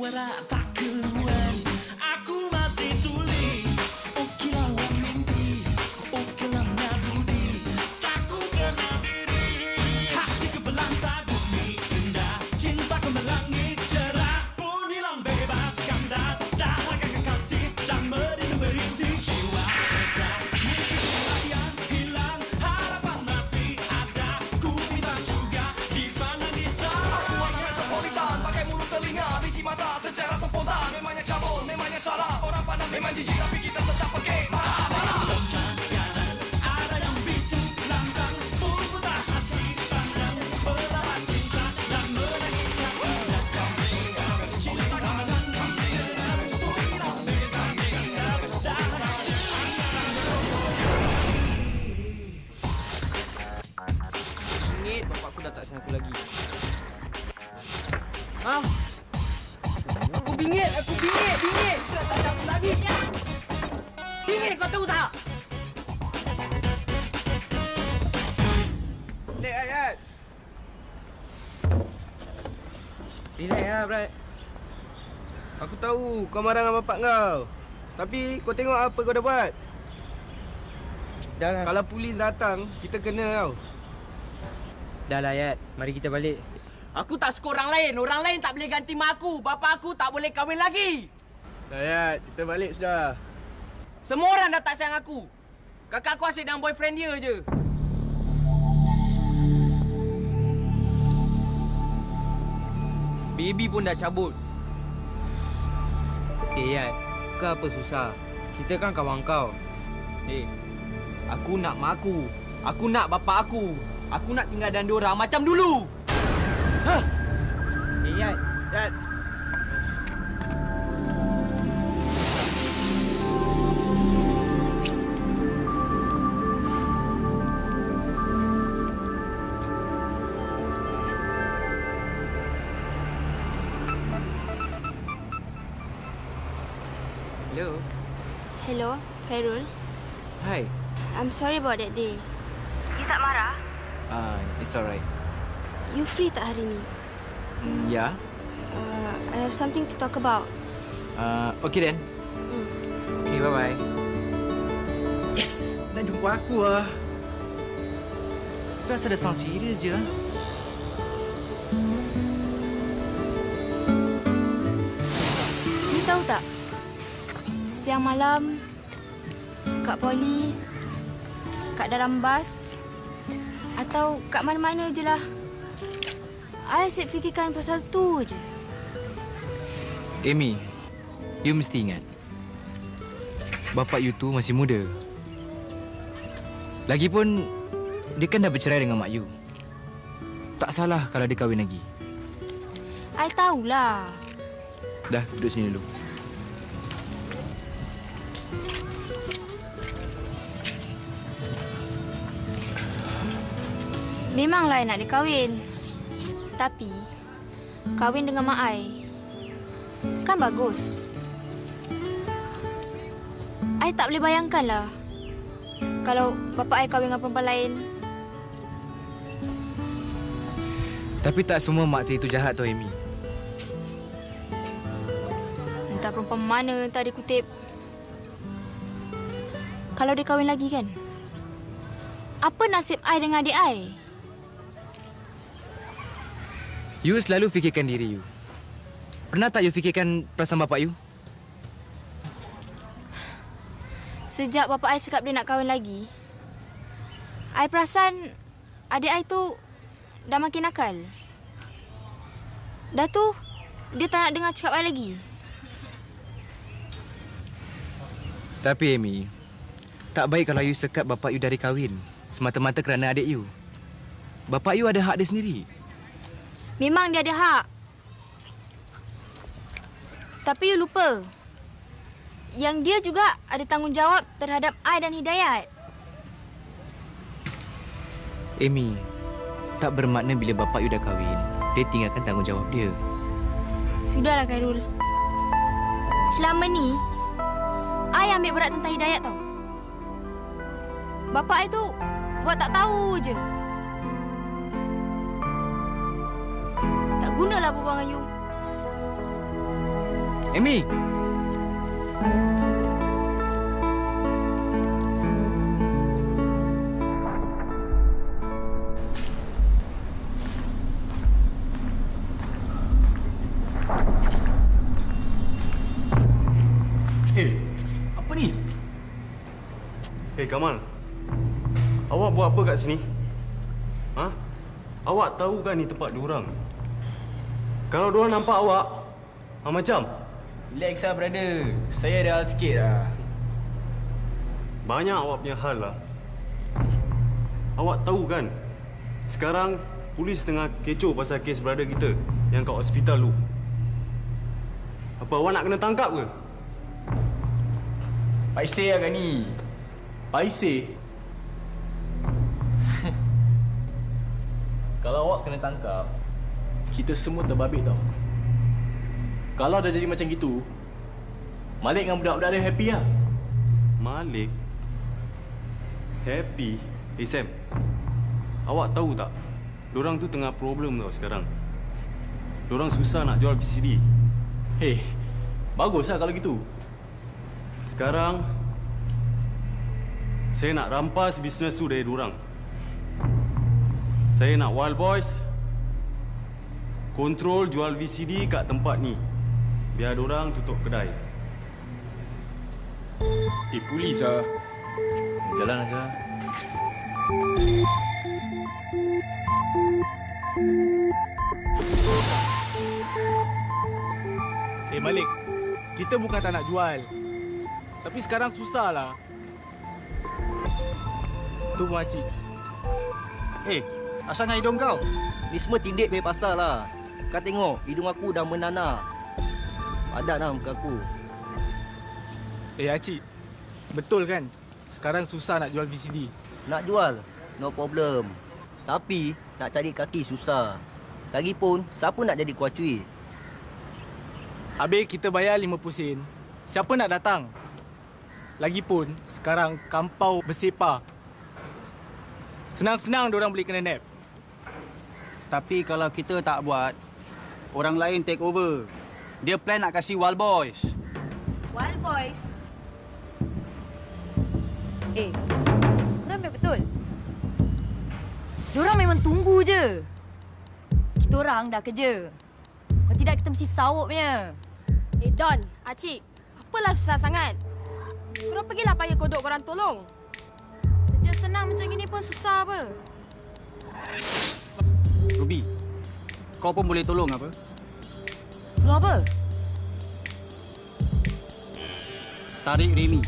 suara tak keruan. Aku masih tuli, kilauan mimpi, kelamnya budi, tak ku kenal diri. Hati kebelantar bumi indah, cintaku melangit cerah, pun hilang bebas kandas, dahaga kekasih dan merindu merintih jiwa besar. Mencuri yang hilang, harapan masih ada, ku minta juga dipandang di sana. Semuanya metropolitan, pakai mulut telinga, biji mata secara spontan. Memangnya cabul, memangnya salah. Orang pandang memang jijik, tapi kita tetap pakai marah-marah. Ada yang bisu lambang, putar hati pandang, belahan cinta dan menangis kasih datang. Cinta kawasan hilang bebas kandas, dahaga Bingit, bapak aku dah tak sayang aku lagi. Ha? Aku bingit, bingit. Dah tak sayang aku lagi. Bingit, kau tahu tak? Relax, Ayat. Relax lah, Brad. Aku tahu kau marah dengan bapak kau. Tapi kau tengok apa kau dah buat. Dah lah. Kalau polis datang, kita kena tau. Dah lah, Ayat. Mari kita balik. Aku tak suka orang lain. Orang lain tak boleh ganti mak aku. Bapa aku tak boleh kahwin lagi. Dah, Ayat. Kita balik sudah. Semua orang dah tak sayang aku. Kakak aku asyik dengan boyfriend dia je. Baby pun dah cabut. Ayat, kau apa susah? Kita kan kawan kau. Aku nak mak aku. Aku nak bapa aku. Aku nak tinggal dengan diorang macam dulu. Ayat, Ayat. Hello. Hello, Khairul. Hi. I'm sorry about that day. You tak marah? It's alright. You free tak hari ni? Yeah. I have something to talk about. Okay then. Hmm. Okay, bye-bye. Yes! Nak jumpa aku lah. Tapi asal dah sound serius je. You tahu tak? Siang malam, kat poli, kat dalam bas, atau kat mana-mana je lah. I asyik fikirkan pasal tu je. Amy, you mesti ingat. Bapa you tu masih muda. Lagipun, dia kan dah bercerai dengan mak you. Tak salah kalau dia kahwin lagi. I tahulah. Dah, duduk sini dulu. Memanglah I nak dia kahwin. Tapi, kahwin dengan mak I kan bagus. I tak boleh bayangkanlah kalau bapa I kahwin dengan perempuan lain. Tapi tak semua mak tiri tu jahat tu, Amy. Entah perempuan mana, entah dia kutip. Kalau dia kahwin lagi kan, apa nasib I dengan adik I? You selalu fikirkan diri you. Pernah tak you fikirkan perasaan bapa you? Sejak bapa I cakap dia nak kahwin lagi, I perasan adik I tu dah makin nakal. Dah tu, dia tak nak dengar cakap I lagi. Tapi Amy, tak baik kalau you sekat bapa you dari kahwin semata-mata kerana adik you. Bapa you ada hak dia sendiri. Memang dia ada hak. Tapi you lupa yang dia juga ada tanggungjawab terhadap I dan Hidayat. Amy, tak bermakna bila bapa you dah kahwin, dia tinggalkan tanggungjawab dia. Sudahlah Khairul. Selama ni, I ambil berat tentang Hidayat tau. Bapa I tu buat tak tahu je. Tak gunalah berbual dengan you. Amy! Apa ni? Kamal, awak buat apa kat sini? Ha? Awak tahu kan ni tempat diorang? Kalau diorang nampak awak, macam Relax lah, brother. Saya ada hal sikit lah. banyak awak punya hal lah. Awak tahu kan, sekarang polis tengah kecoh pasal kes brother kita yang kat hospital tu. Apa awak nak kena tangkap ke? Paiseh lah kan ni. Paiseh. Kalau awak kena tangkap, kita semua terbabit tau. Kalau dah jadi macam gitu, Malik dengan budak-budak dia happy lah. Malik? Happy? Sam, awak tahu tak? Diorang tu tengah problem tau sekarang. Diorang susah nak jual VCD. Hey, baguslah kalau gitu. Sekarang saya nak rampas bisnes tu dari diorang. Saya nak Wild Boys kontrol jual VCD kat tempat ni. Biar diorang tutup kedai. Polis lah. Jalan aja. Malik, kita bukan tak nak jual. Tapi sekarang susah lah. Tu makcik. Asal dengan hidung kau? Ni semua tindik punya pasal lah. Kau tengok, hidung aku dah menanah. Padat lah muka aku. Acik, betul kan? Sekarang susah nak jual VCD. Nak jual, no problem. Tapi, nak cari kaki susah. Lagipun, siapa nak jadi kuacui? Habis kita bayar 50 sen. Siapa nak datang? Lagipun, sekarang kampau bersepah. Senang-senang diorang boleh kena nap. Tapi kalau kita tak buat, orang lain take over. Dia plan nak kasih Wild Boys. Wild Boys? Korang ambil betul? Diorang memang tunggu je. Kita orang dah kerja. Kalau tidak, kita mesti sawuk punya. Don, Acik, apalah susah sangat? Korang pergilah payah kodok korang tolong. Kerja senang macam gini pun susah apa? Ruby, kau pun boleh tolong apa? Tolong apa? Tarik Remy.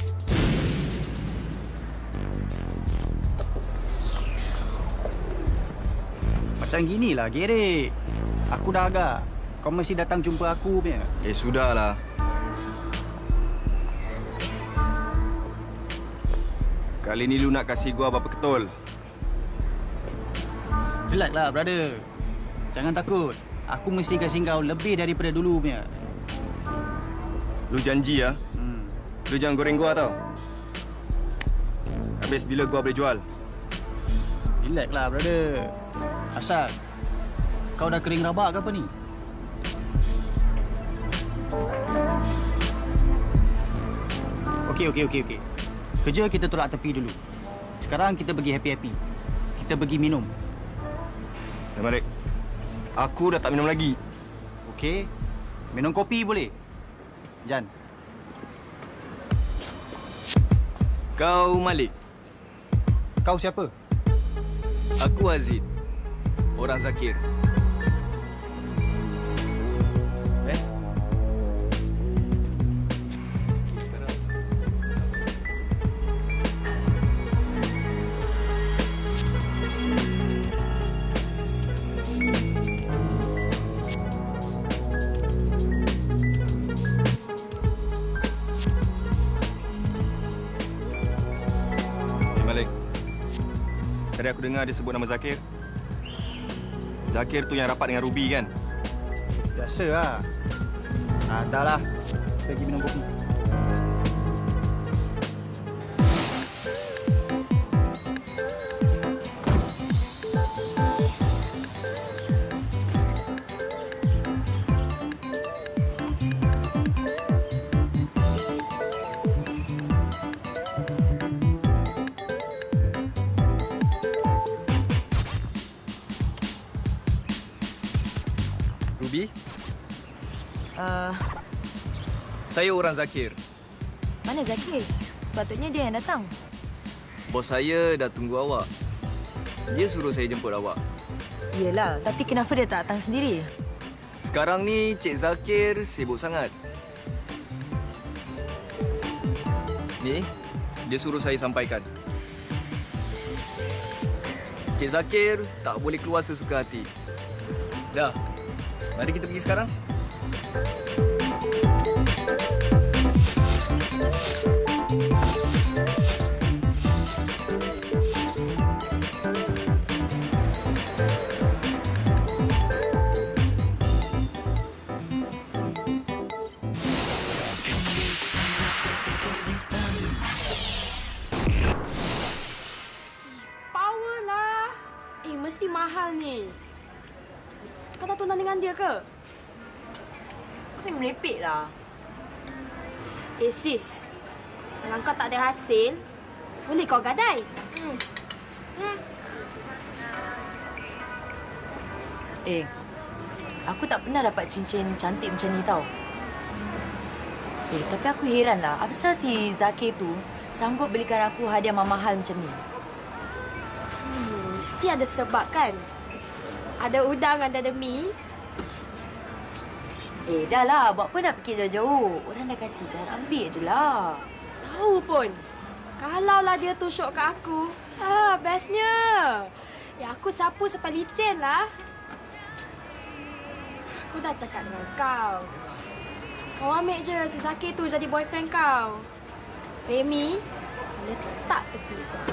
Macam ginilah gerek. Aku dah agak. Kau mesti datang jumpa aku punya. Sudahlah. Kali ni lu nak kasih gua berapa ketol? Relax lah, brother. Jangan takut. Aku mesti kasih kau lebih daripada dulu punya. Lu janji ya? Lu jangan goreng gua tau. Habis bila gua boleh jual? Relax lah, brother. Asal, kau dah kering rabak ke apa ni? Okey. Kerja kita tolak tepi dulu. Sekarang kita pergi happy-happy. Kita pergi minum. Malik, aku dah tak minum lagi. Okey. Minum kopi boleh? Jan. Kau Malik. Kau siapa? Aku Azid. Orang Zakir. Tadi aku dengar dia sebut nama Zakir. Zakir tu yang rapat dengan Ruby kan? Biasalah. Dah lah. Pergi minum kopi. Saya orang Zakir. Mana Zakir? Sepatutnya dia yang datang. Bos saya dah tunggu awak. Dia suruh saya jemput awak. Yelah, tapi kenapa dia tak datang sendiri? Sekarang ni Cik Zakir sibuk sangat. Ni, dia suruh saya sampaikan. Cik Zakir tak boleh keluar sesuka hati. Dah, mari kita pergi sekarang. Power lah. Mesti mahal ni. Kau tak tunang dengan dia ke? Kau ni merepek lah. Sis. Kalau kau tak ada hasil, boleh kau gadai. Aku tak pernah dapat cincin cantik macam ni tau. Tapi aku heran lah. Apa pasal si Zakir tu sanggup belikan aku hadiah mahal macam ni? Mesti ada sebab kan? Ada udang, ada mi. Dah lah. Buat apa nak fikir jauh-jauh? Orang dah kasih kan, ambil je lah. Tahu pun. Kalaulah dia tusuk kat aku, bestnya. Ya, aku sapu sampai licin lah. Aku dah cakap dengan kau. Kau ambil je si Zakir tu jadi boyfriend kau. Remy, kau letak tepi soal.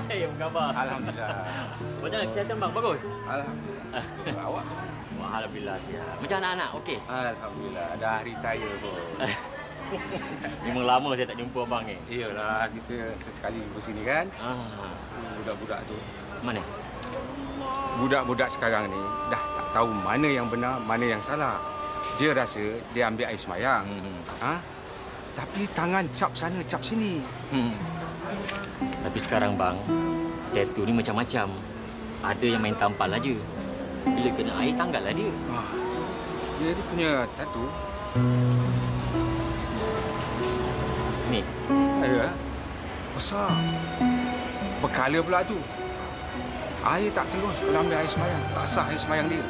Apa khabar? Alhamdulillah. Macam mana kesihatan bang? Bagus? Alhamdulillah. Awak? Wah, Alhamdulillah sihat. Macam anak-anak? Okey? Alhamdulillah. Dah retire pun. Memang lama saya tak jumpa abang ni. Iyalah, kita sesekali di sini kan. Budak-budak tu. Mana? Budak-budak sekarang ni dah tak tahu mana yang benar, mana yang salah. Dia rasa dia ambil air semayang. Tapi tangan cap sana, cap sini. Tapi sekarang bang, tattoo ni macam-macam. Ada yang main tampal aja. Bila kena air, tanggallah dia. Dia punya tattoo. Ni? Ya. Besar. Berkala pula tu. Air tak terus kalau ambil air semayang. Tak sah air semayang dia.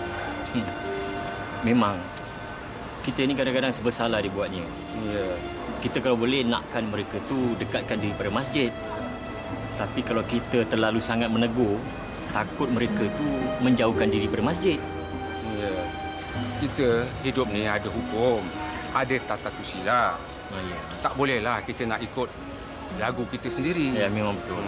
Memang. Kita ni kadang-kadang serba salah dibuatnya. Ya. Kita kalau boleh nakkan mereka tu dekatkan diri pada masjid. Tapi kalau kita terlalu sangat menegur, takut mereka tu menjauhkan diri pada masjid. Ya. Kita hidup ni ada hukum. Ada tata tusila. Ya. Tak bolehlah kita nak ikut lagu kita sendiri. Ya, memang betul.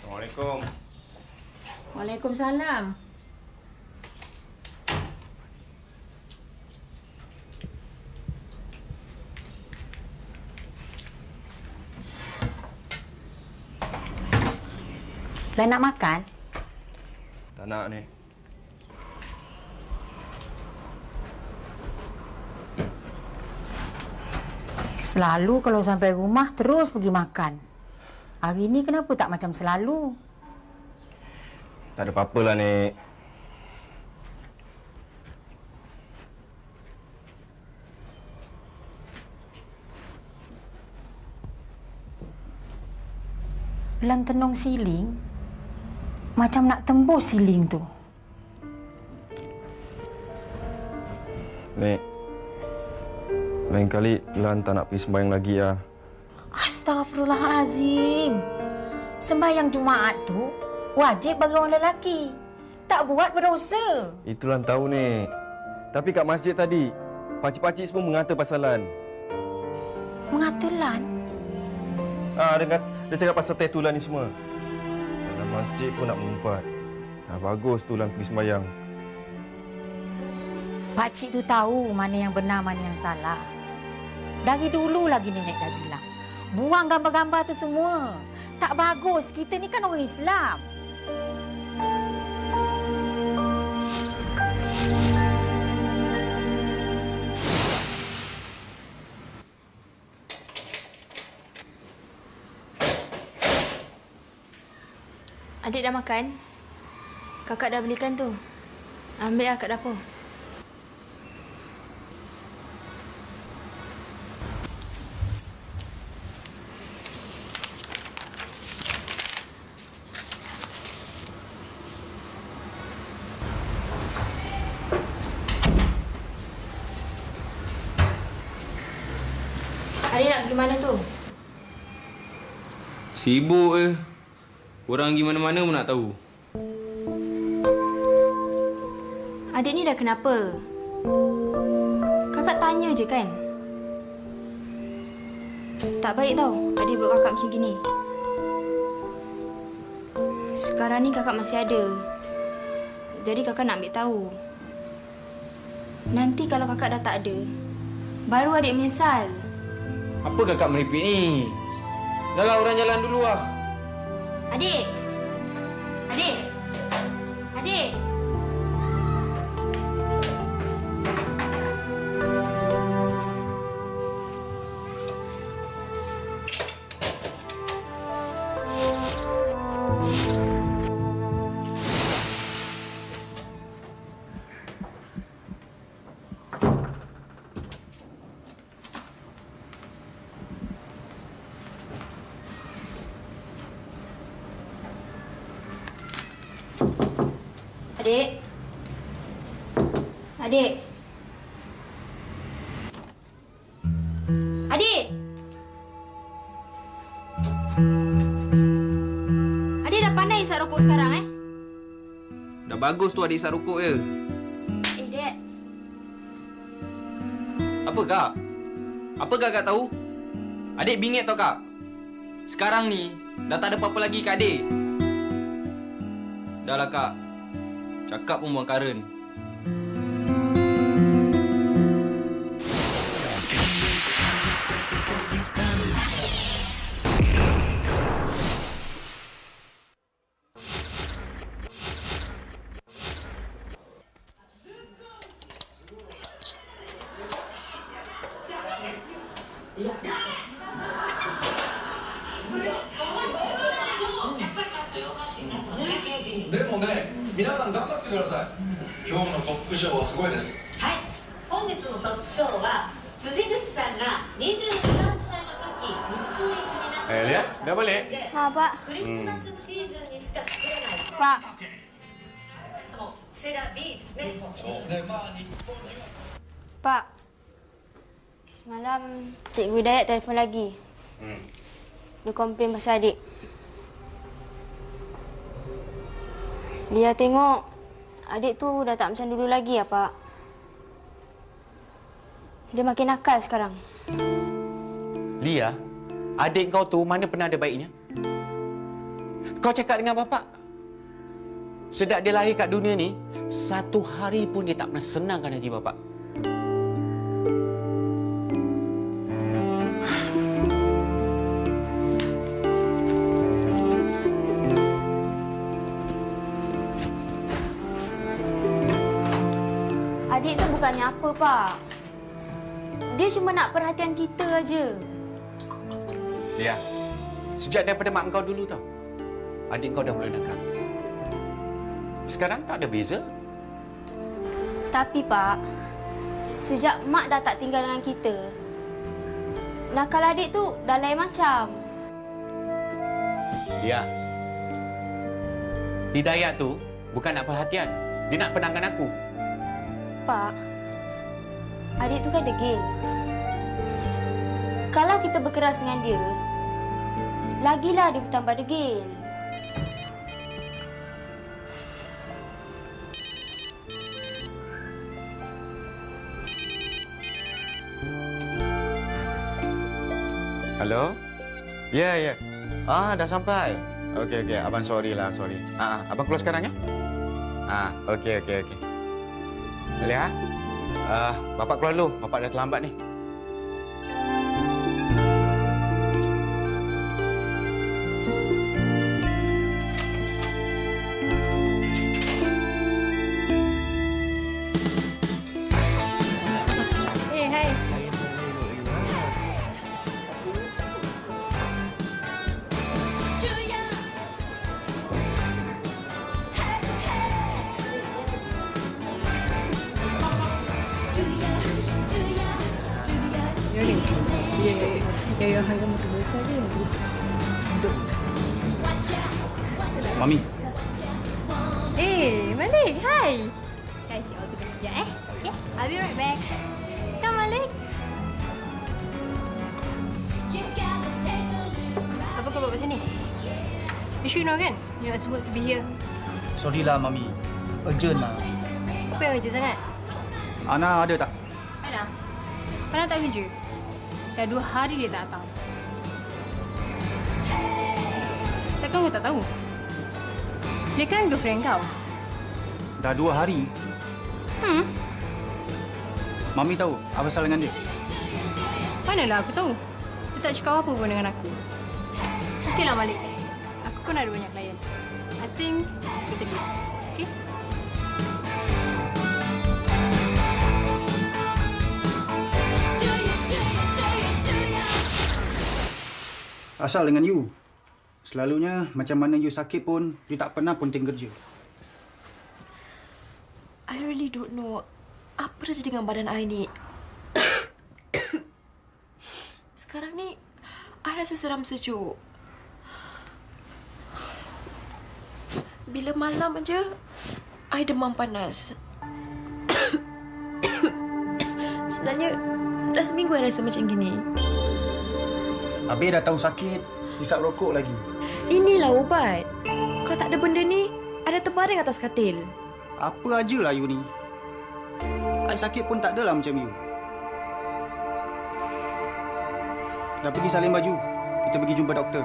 Assalamualaikum. Waalaikumsalam. Dah nak makan? Tak nak ni. Selalu kalau sampai rumah terus pergi makan. Hari ni kenapa tak macam selalu? Tak ada apa-apa lah, Nek. Belang tenung siling, macam nak tembus siling tu. Nek, lain kali Lan tak nak pergi sembahyang lagi ya. Astagfirullahalazim. Sembahyang Jumaat tu wajib bagi orang lelaki. Tak buat berdosa. Itu Lan tahu, Nek. Tapi kat masjid tadi, pakcik-pakcik semua mengata pasal Lan. Mengata Lan? Dia cakap pasal tattoo Lan ni semua. Dalam masjid pun nak mengumpat. Bagus tu Lan pergi sembahyang. Pakcik tu tahu mana yang benar, mana yang salah. Dari dulu lagi nenek dah bilang, buang gambar-gambar tu semua. Tak bagus, kita ni kan orang Islam. Adik dah makan? Kakak dah belikan tu. Ambil lah kat dapur. Adik nak pergi mana tu? Sibuk je. Orang pergi mana-mana pun nak tahu. Adik ni dah kenapa? Kakak tanya je kan? Tak baik tau adik buat kakak macam gini. Sekarang ni kakak masih ada. Jadi kakak nak ambil tahu. Nanti kalau kakak dah tak ada, baru adik menyesal. Apa kakak meripik ni? Dah lah, orang jalan dulu lah. Adik! Adik! Adik! Adik. Adik. Adik. Adik dah pandai isap rokok sekarang Dah bagus tu adik isap rokok je. Dek. Apa kak? Apa kakak tahu? Adik bingit tau kak? Sekarang ni dah tak ada apa-apa lagi kat adik. Dah lah kak. Cakap pun buang karen. Lihat, dah balik? Ha, Pak. Pak. Pak. Semalam Cikgu Hidayat telefon lagi. Dia komplain pasal adik. Dia tengok adik tu dah tak macam dulu lagi ya, Pak. Dia makin nakal sekarang. Lia, adik kau tu mana pernah ada baiknya? Kau cakap dengan bapak. Sejak dia lahir kat dunia ni, satu hari pun dia tak pernah senangkan hati bapak. Adik tu bukannya apa, Pak. Dia cuma nak perhatian kita aja. Lia, sejak daripada mak kau dulu tau, adik kau dah mula nakal. Sekarang tak ada beza. Tapi, Pak, sejak mak dah tak tinggal dengan kita, nakal adik tu dah lain macam. Lia, Hidayat tu bukan nak perhatian. Dia nak penangkan aku. Pak, adik tu kan degil. Kalau kita berkeras dengan dia, lagilah dia bertambah degil. Halo? Ya. Dah sampai. Okey. Abang sorry. Abang keluar sekarang ya? Okey. Lia, Bapak keluar dulu. Bapak dah terlambat ni. Hai. Ya, harga motor besar je. Mami. Malik. Hai. Guys, saya tunggu sekejap Okay, I'll be right back. Come, Malik. Apa kau buat kat sini? You should know kan? You're not supposed to be here. Sorry lah, Mami. Urgent lah. Apa yang urgent sangat? Ana ada tak? Ana? Ana tak kerja? Dah 2 hari dia tak datang. Takkan kau tak tahu? Dia kan girlfriend kau. Dah 2 hari. Mami tahu apa salah dengan dia? Manalah aku tahu. Dia tak cakap apa pun dengan aku. Okeylah, Malik. Aku pun ada banyak klien. I think kita leave. Okay? Asal dengan you. Selalunya macam mana you sakit pun, you tak pernah penting kerja. I really don't know apa dah jadi dengan badan I ni. Sekarang ni, I rasa seram sejuk. Bila malam aja, I demam panas. Sebenarnya, dah seminggu I rasa macam gini. Habis dah tahu sakit, hisap rokok lagi. Inilah ubat. Kalau tak ada benda ni, ada terbaring atas katil. Apa ajalah you ni. I sakit pun tak adalah macam you. Dah pergi salin baju. Kita pergi jumpa doktor.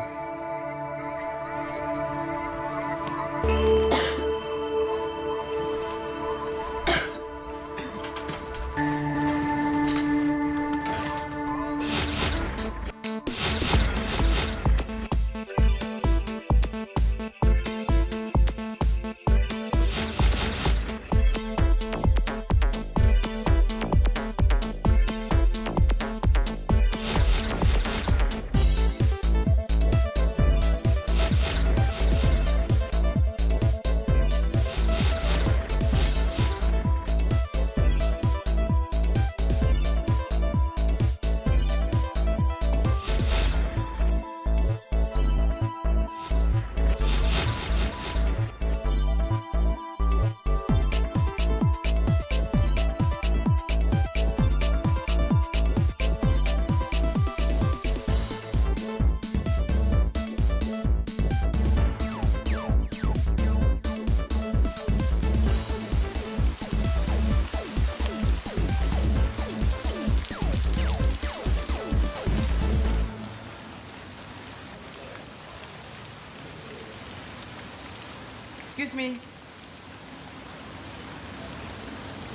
Excuse me.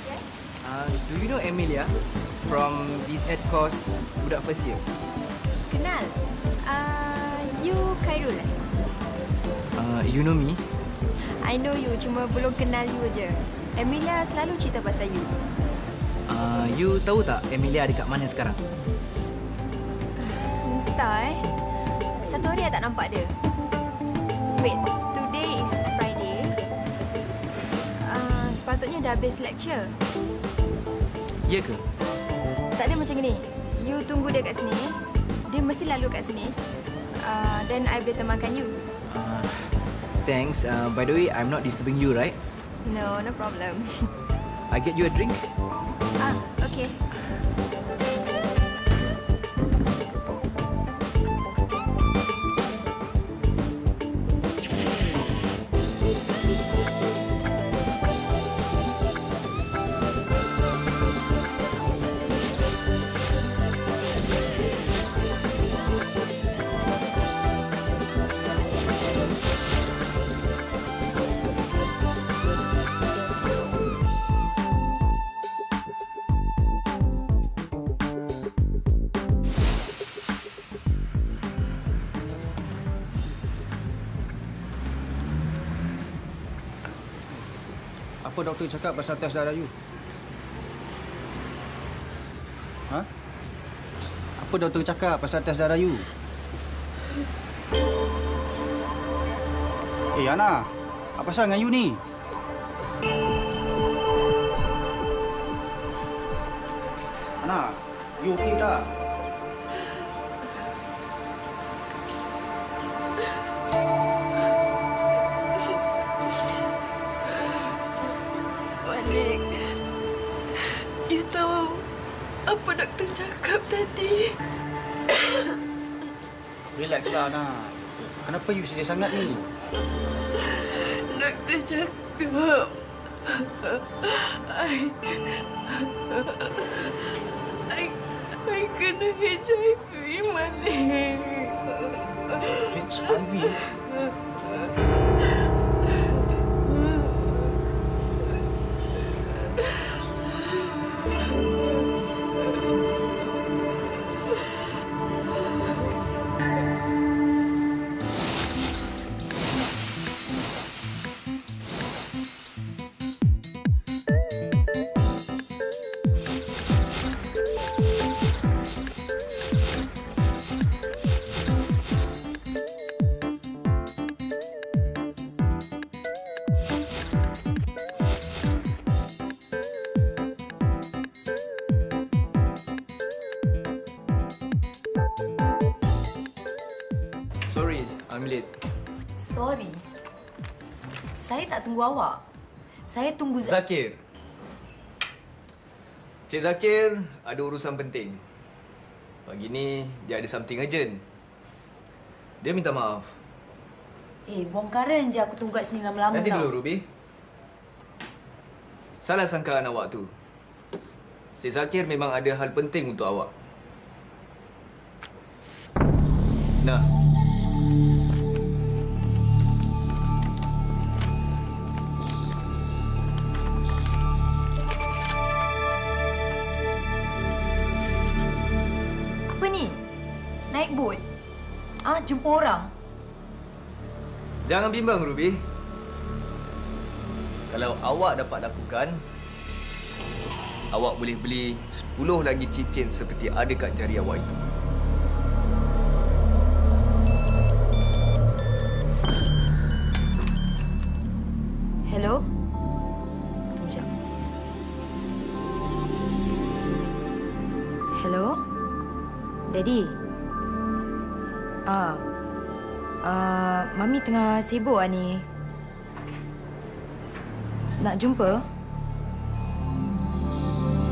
Yes? Do you know Emilia from this head course budak first year? Kenal. You Khairul eh? You know me? I know you, cuma belum kenal you je. Emilia selalu cerita pasal you. You tahu tak Emilia dekat mana sekarang? Entah Satu hari I tak nampak dia. Wait, today is Friday. Sepatutnya dah habis lecture. Ya ke? Tak ada macam ni. You tunggu dia kat sini. Dia mesti lalu kat sini. Then I boleh temankan you. Thanks. By the way, I'm not disturbing you, right? No, no problem. I get you a drink? Okay. Apa doktor cakap pasal tes darah you? Ha? Apa doktor cakap pasal tes darah you? Ana, apa pasal dengan you ni? Ana, you okey tak? Malik, you tahu apa doktor cakap tadi? Relaxlah, Ana. Kenapa you sedih sangat ni? Doktor cakap I kena HIV, Malik. HIV? Sorry, I'm late. Sorry. Saya tak tunggu awak. Saya tunggu Zakir. Cik Zakir ada urusan penting. Pagi ni dia ada something urgent. Dia minta maaf. Bongkaran je aku tunggu kat sini lama-lama Nanti tau. dulu, Ruby. Salah sangkaan awak tu. Cik Zakir memang ada hal penting untuk awak. Nah. Apa ni? Naik bot? Jumpa orang? Jangan bimbang, Ruby. Kalau awak dapat lakukan, awak boleh beli 10 lagi cincin seperti ada kat jari awak itu. Hello? Tunggu sekejap. Hello? Daddy? Mami tengah sibuk ni. Nak jumpa?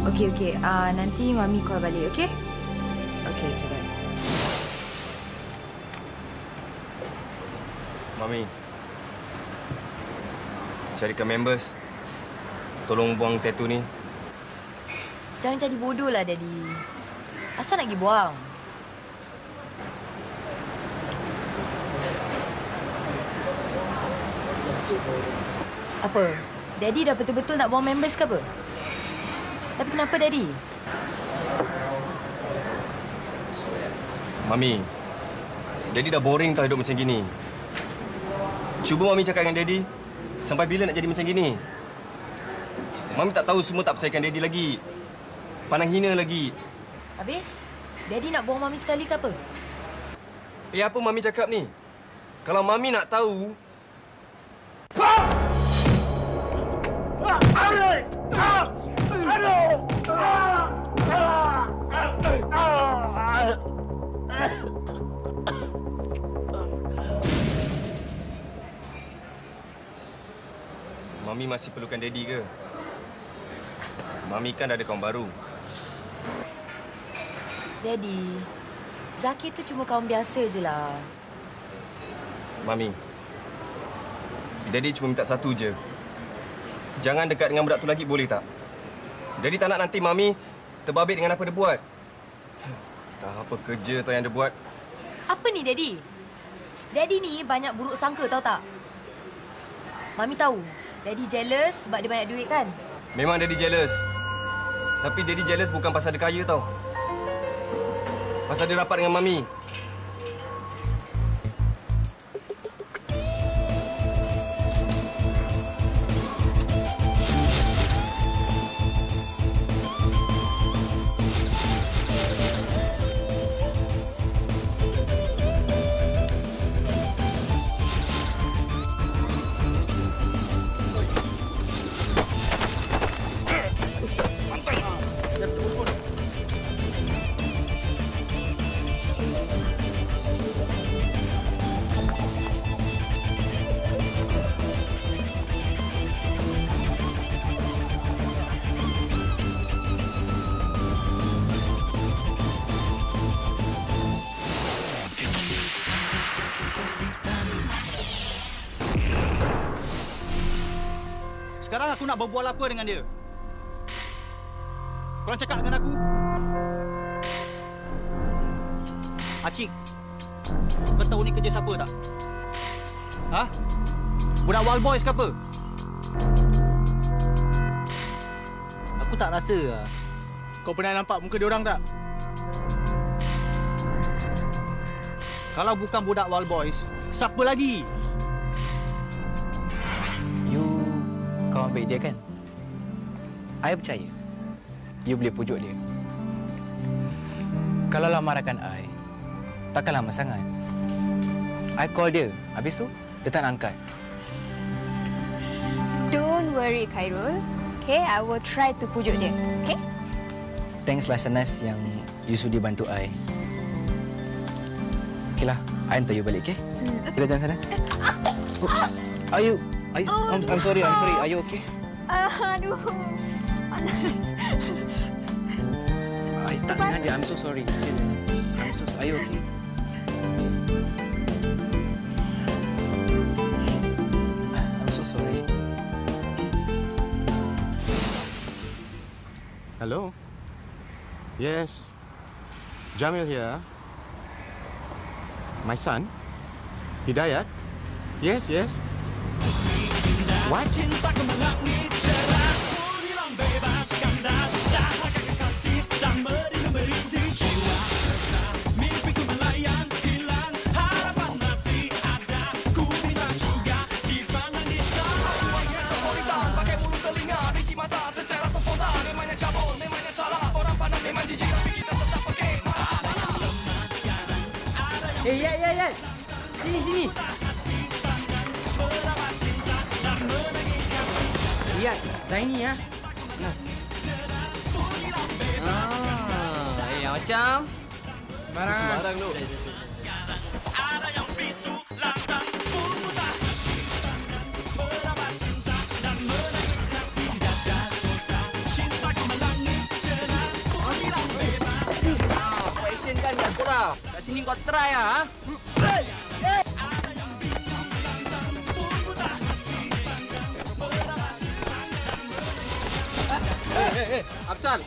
Okey. Nanti Mami call balik, okey? Okey, bye. Mami, carikan members. Tolong buang tattoo ni. Jangan jadi bodoh lah, Daddy. Asal nak pergi buang? Apa? Daddy dah betul-betul nak buang members ke apa? Tapi kenapa, Daddy? Mami, Daddy dah boring tau hidup macam gini. Cuba Mami cakap dengan Daddy, sampai bila nak jadi macam gini? Mami tak tahu semua tak percayakan Daddy lagi. Pandang hina lagi. Habis? Daddy nak buang Mami sekali ke apa? Apa Mami cakap ni? Kalau Mami nak tahu... Mami masih perlukan Daddy ke? Mami kan ada kawan baru. Daddy, Zaki tu cuma kawan biasa je lah. Mami, Daddy cuma minta satu je. Jangan dekat dengan budak tu lagi, boleh tak? Daddy tak nak nanti Mami terbabit dengan apa dia buat. Tak apa kerja tau yang dia buat. Apa ni, Daddy? Daddy ni banyak buruk sangka, tahu tak? Mami tahu, Daddy jealous sebab dia banyak duit kan? Memang Daddy jealous. Tapi Daddy jealous bukan pasal dia kaya tau. Pasal dia rapat dengan Mami. Sekarang aku nak berbual apa dengan dia? Korang cakap dengan aku. Acik, kau tahu ni kerja siapa tak? Ha? Budak Wild Boys ke apa? Aku tak rasa lah. Kau pernah nampak muka diorang tak? Kalau bukan budak Wild Boys, siapa lagi? Kawan baik dia kan? I percaya. You boleh pujuk dia. Kalau lamaran I, takkan lama sangat. I call dia. Habis tu, dia tak nak angkat. Don't worry, Khairul. Okay, I will try to pujuk dia. Okay? Thanks lah Sanas yang you sudi bantu I. Okeylah, I hantar you balik, okay? Kita jalan sana. Oops. I'm sorry. Are you okay? Aduh. I tak sengaja. I'm so sorry. Serious. Are you okay? I'm so sorry. Hello? Yes. Jamil here. My son? Hidayat? Yes. What? Cinta kemenangi cerah, ku bilang bebas kandas, dahaga kekasih dan merintih jiwa. Mimpiku melayang hilang, harapan masih ada, ku bilang juga dipandang di sana. Kepolitan pakai mulut telinga, biji mata secara sempurna. Memangnya cabul, memangnya salah. Orang pandang memang jijik tapi kita tetap pakai marah. Ya. Sini. Lihat, dah ini ya. Yang macam Sembarang lu. Ada yang bisu, lantang, putah. Berawat cinta dan menangis kasih dada kota. Cinta kemenangi cerah, ku bilang bebas. Question kan kat korang. Kat sini kau try lah. Hey, Absal.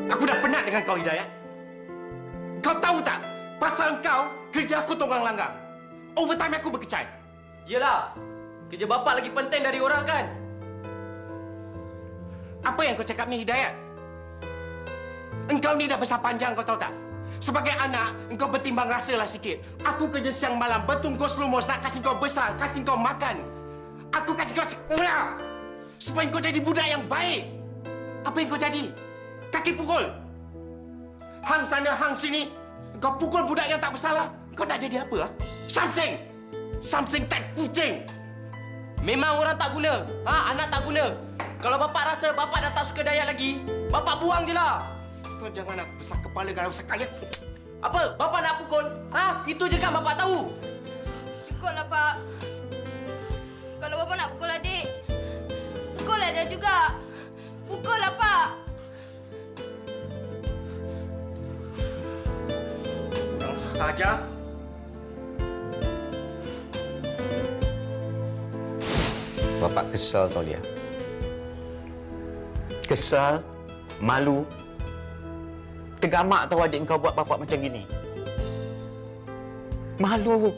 Aku dah penat dengan kau, Hidayat. Kau tahu tak? Pasal kau, kerja aku tonggang langgang. Overtime aku berkecai. Yelah. Kerja bapak lagi penting dari orang kan? Apa yang kau cakap ni, Hidayat? Engkau ni dah besar panjang, kau tahu tak? Sebagai anak, engkau bertimbang rasalah sikit. Aku kerja siang malam, bertungkus lumus nak kasih kau besar, kasih kau makan. Aku kasih kau sekolah supaya kau jadi budak yang baik. Apa yang kau jadi? Kaki pukul. Hang sana, hang sini. Kau pukul budak yang tak bersalah. Kau nak jadi apa? Samseng. Samseng tak kucing. Memang orang tak guna. Anak tak guna. Kalau bapak rasa bapak dah tak suka Dayat lagi, bapak buang je lah. Kau jangan nak besar kepala kalau sekali. Apa? Bapak nak pukul? Itu je kan bapak tahu. Cukuplah, Pak. Kalau Bapak nak pukul adik, pukullah dia juga. Pukullah, Pak. Kurang ajar. Bapak kesal kau, Lia. Kesal, malu. Tergamak tahu adik kau buat bapak macam gini. Malu.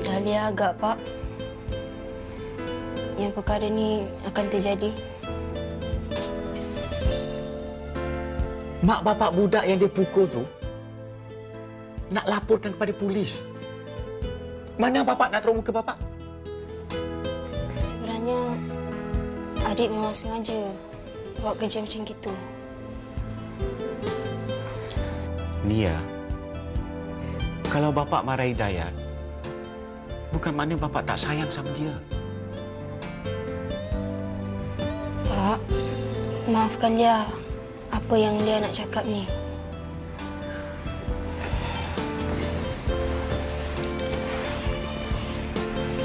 Dahlia agak, Pak. Yang perkara ni akan terjadi. Mak bapak budak yang dia pukul tu nak laporkan kepada polis. Mana bapak nak teruk muka bapak? Sebenarnya, adik memang sengaja buat kerja macam gitu. Lia, kalau bapak marahi Dayat, bukan makna bapak tak sayang sama dia. Pak, maafkan Lia apa yang Lia nak cakap ni.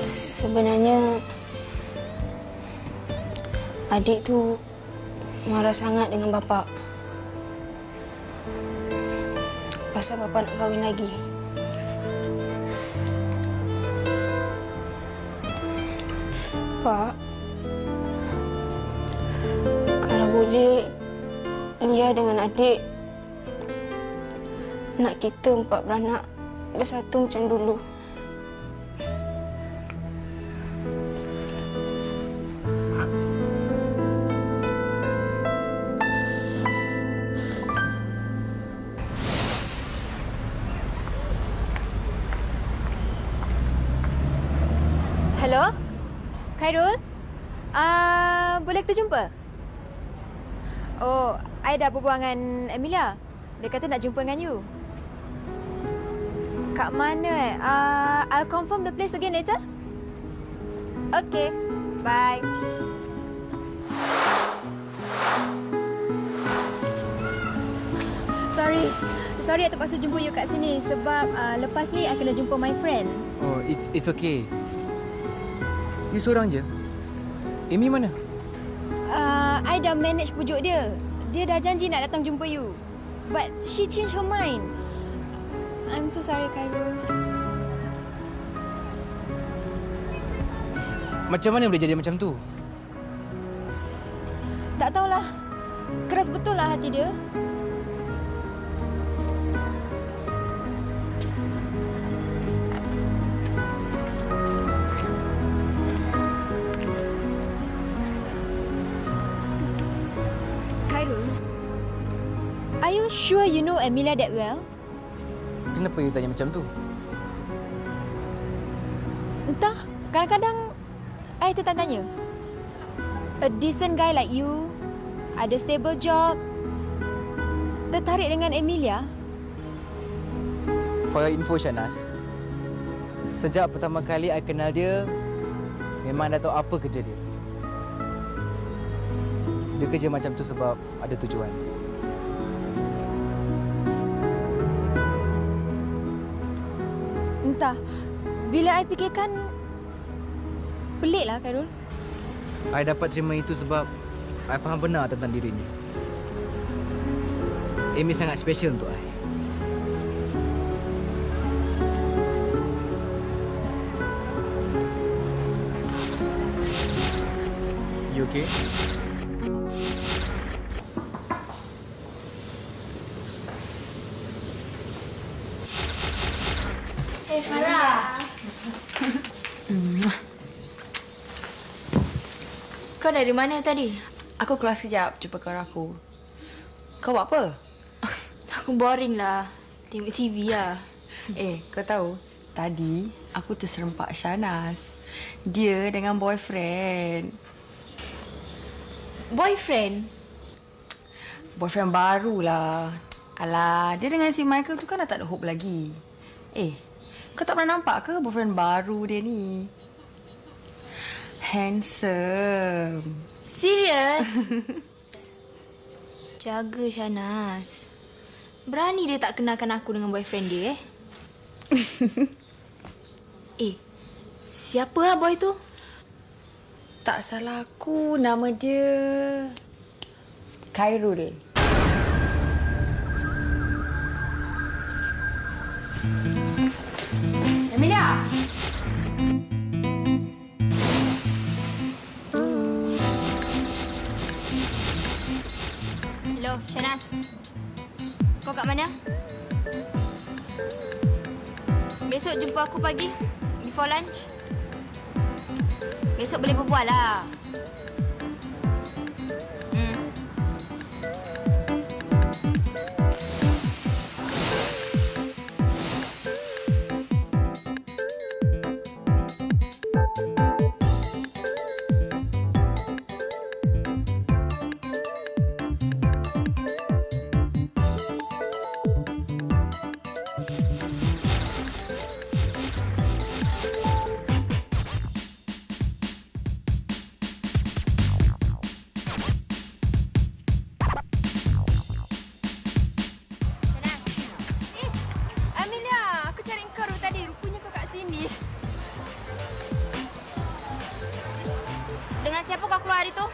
Sebenarnya, adik tu marah sangat dengan bapak. Pasal bapak nak kahwin lagi. Pak, kalau boleh, Lia dengan adik nak kita 4 beranak bersatu macam dulu. Hello? Khairul? Boleh kita jumpa? Oh, I dah berbual dengan Emilia. Dia kata nak jumpa dengan you. Kat mana I'll confirm the place again later. Okay, bye. Sorry I terpaksa jumpa you kat sini sebab lepas ni I kena jumpa my friend. Oh, it's okay. You seorang je? Amy mana? I dah manage pujuk dia. Dia dah janji nak datang jumpa you. But she changed her mind. I'm so sorry, Khairul. Macam mana boleh jadi macam tu? Tak tahulah. Keras betul lah hati dia. Are you sure you know Emilia that well? Kenapa you tanya macam tu? Entah, kadang-kadang I tertanya. A decent guy like you, ada stable job, tertarik dengan Emilia? For your info, Shanas, sejak pertama kali I kenal dia, memang dah tahu apa kerja dia. Dia kerja macam tu sebab ada tujuan. Entah, bila I fikirkan, peliklah, Khairul. I dapat terima itu sebab I faham benar tentang dirinya. Amy sangat special untuk I. You okay? Farah. Kau dari mana tadi? Aku keluar sekejap jumpa kawan aku. Kau buat apa? Aku boring lah. Tengok TV lah. Kau tahu, Tadi aku terserempak Shahnaz. Dia dengan boyfriend. Boyfriend? Boyfriend barulah. Alah, dia dengan si Michael tu kan dah tak ada hope lagi. Kau tak pernah nampak ke boyfriend baru dia ni? Handsome. Serius? Jaga Shahnaz. Berani dia tak kenalkan aku dengan boyfriend dia siapa lah boy tu? Tak salah aku, nama dia Khairul. Emilia! Hello, Shahnaz. Kau kat mana? Besok jumpa aku pagi, before lunch. Besok boleh berbual lah. Dengan siapa kau keluar hari tu?